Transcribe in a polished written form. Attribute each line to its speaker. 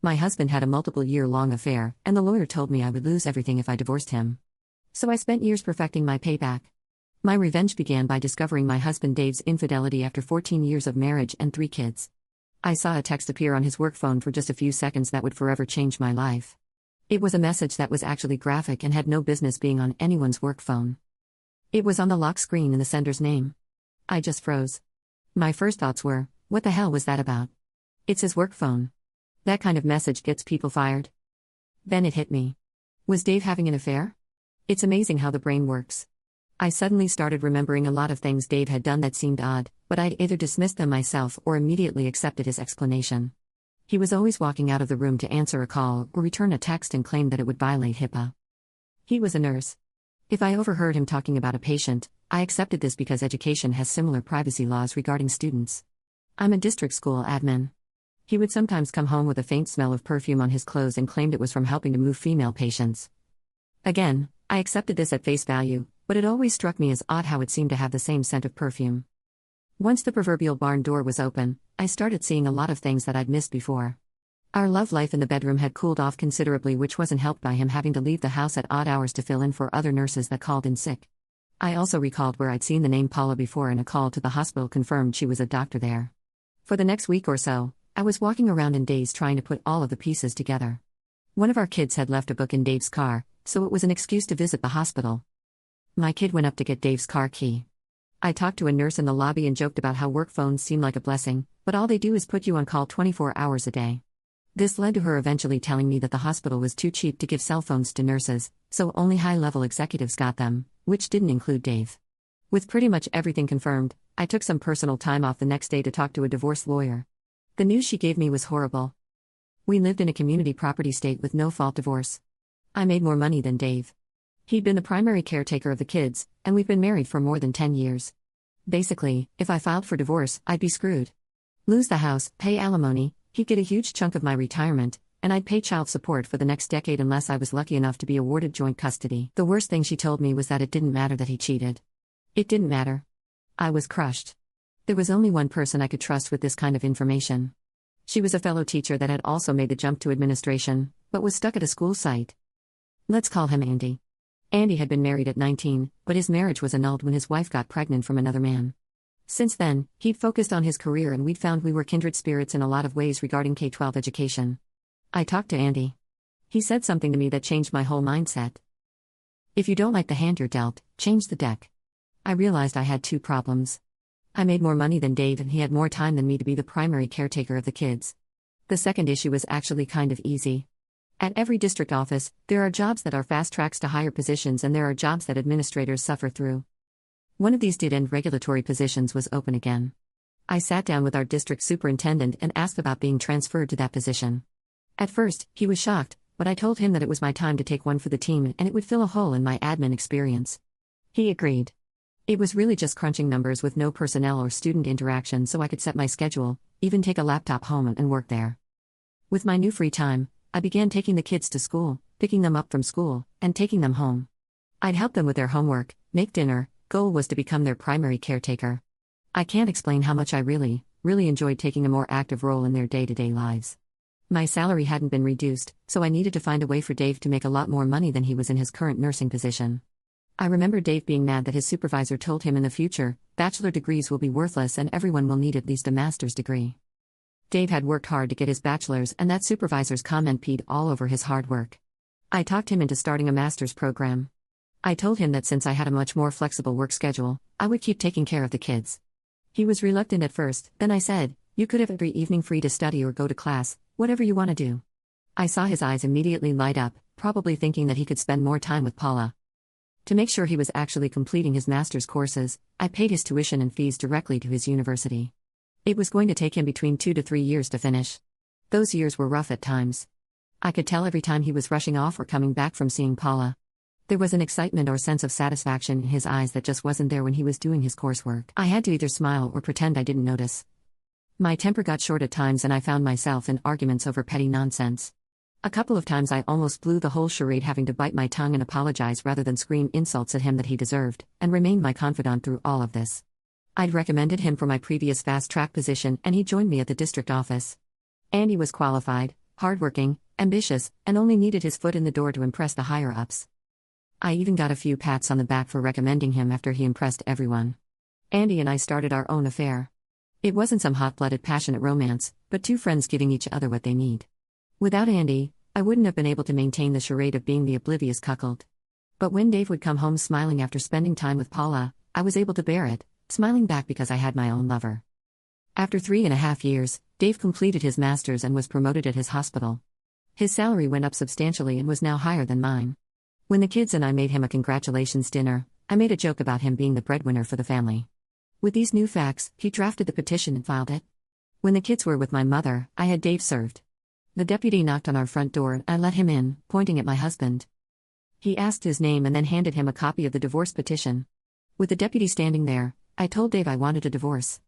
Speaker 1: My husband had a multiple-year-long affair, and the lawyer told me I would lose everything if I divorced him. So I spent years perfecting my payback. My revenge began by discovering my husband Dave's infidelity after 14 years of marriage and 3 kids. I saw a text appear on his work phone for just a few seconds that would forever change my life. It was a message that was actually graphic and had no business being on anyone's work phone. It was on the lock screen in the sender's name. I just froze. My first thoughts were, what the hell was that about? It's his work phone. That kind of message gets people fired. Then it hit me. Was Dave having an affair? It's amazing how the brain works. I suddenly started remembering a lot of things Dave had done that seemed odd, but I'd either dismissed them myself or immediately accepted his explanation. He was always walking out of the room to answer a call or return a text and claim that it would violate HIPAA. He was a nurse. If I overheard him talking about a patient, I accepted this because education has similar privacy laws regarding students. I'm a district school admin. He would sometimes come home with a faint smell of perfume on his clothes and claimed it was from helping to move female patients. Again, I accepted this at face value, but it always struck me as odd how it seemed to have the same scent of perfume. Once the proverbial barn door was open, I started seeing a lot of things that I'd missed before. Our love life in the bedroom had cooled off considerably, which wasn't helped by him having to leave the house at odd hours to fill in for other nurses that called in sick. I also recalled where I'd seen the name Paula before, and a call to the hospital confirmed she was a doctor there. For the next week or so, I was walking around in daze trying to put all of the pieces together. One of our kids had left a book in Dave's car, so it was an excuse to visit the hospital. My kid went up to get Dave's car key. I talked to a nurse in the lobby and joked about how work phones seem like a blessing, but all they do is put you on call 24 hours a day. This led to her eventually telling me that the hospital was too cheap to give cell phones to nurses, so only high-level executives got them, which didn't include Dave. With pretty much everything confirmed, I took some personal time off the next day to talk to a divorce lawyer. The news she gave me was horrible. We lived in a community property state with no-fault divorce. I made more money than Dave. He'd been the primary caretaker of the kids, and we've been married for more than 10 years. Basically, if I filed for divorce, I'd be screwed. Lose the house, pay alimony, he'd get a huge chunk of my retirement, and I'd pay child support for the next decade unless I was lucky enough to be awarded joint custody. The worst thing she told me was that it didn't matter that he cheated. It didn't matter. I was crushed. There was only one person I could trust with this kind of information. She was a fellow teacher that had also made the jump to administration, but was stuck at a school site. Let's call him Andy. Andy had been married at 19, but his marriage was annulled when his wife got pregnant from another man. Since then, he'd focused on his career, and we'd found we were kindred spirits in a lot of ways regarding K-12 education. I talked to Andy. He said something to me that changed my whole mindset. If you don't like the hand you're dealt, change the deck. I realized I had 2 problems. I made more money than Dave, and he had more time than me to be the primary caretaker of the kids. The second issue was actually kind of easy. At every district office, there are jobs that are fast tracks to higher positions, and there are jobs that administrators suffer through. One of these dead-end regulatory positions was open again. I sat down with our district superintendent and asked about being transferred to that position. At first, he was shocked, but I told him that it was my time to take one for the team and it would fill a hole in my admin experience. He agreed. It was really just crunching numbers with no personnel or student interaction, so I could set my schedule, even take a laptop home and work there. With my new free time, I began taking the kids to school, picking them up from school, and taking them home. I'd help them with their homework, make dinner. Goal was to become their primary caretaker. I can't explain how much I really enjoyed taking a more active role in their day-to-day lives. My salary hadn't been reduced, so I needed to find a way for Dave to make a lot more money than he was in his current nursing position. I remember Dave being mad that his supervisor told him in the future, bachelor degrees will be worthless and everyone will need at least a master's degree. Dave had worked hard to get his bachelor's, and that supervisor's comment peed all over his hard work. I talked him into starting a master's program. I told him that since I had a much more flexible work schedule, I would keep taking care of the kids. He was reluctant at first, then I said, you could have every evening free to study or go to class, whatever you want to do. I saw his eyes immediately light up, probably thinking that he could spend more time with Paula. To make sure he was actually completing his master's courses, I paid his tuition and fees directly to his university. It was going to take him between 2 to 3 years to finish. Those years were rough at times. I could tell every time he was rushing off or coming back from seeing Paula. There was an excitement or sense of satisfaction in his eyes that just wasn't there when he was doing his coursework. I had to either smile or pretend I didn't notice. My temper got short at times and I found myself in arguments over petty nonsense. A couple of times I almost blew the whole charade, having to bite my tongue and apologize rather than scream insults at him that he deserved, and remained my confidant through all of this. I'd recommended him for my previous fast-track position and he joined me at the district office. Andy was qualified, hardworking, ambitious, and only needed his foot in the door to impress the higher-ups. I even got a few pats on the back for recommending him after he impressed everyone. Andy and I started our own affair. It wasn't some hot-blooded passionate romance, but two friends giving each other what they need. Without Andy, I wouldn't have been able to maintain the charade of being the oblivious cuckold. But when Dave would come home smiling after spending time with Paula, I was able to bear it, smiling back because I had my own lover. After 3.5 years, Dave completed his master's and was promoted at his hospital. His salary went up substantially and was now higher than mine. When the kids and I made him a congratulations dinner, I made a joke about him being the breadwinner for the family. With these new facts, he drafted the petition and filed it. When the kids were with my mother, I had Dave served. The deputy knocked on our front door and I let him in, pointing at my husband. He asked his name and then handed him a copy of the divorce petition. With the deputy standing there, I told Dave I wanted a divorce.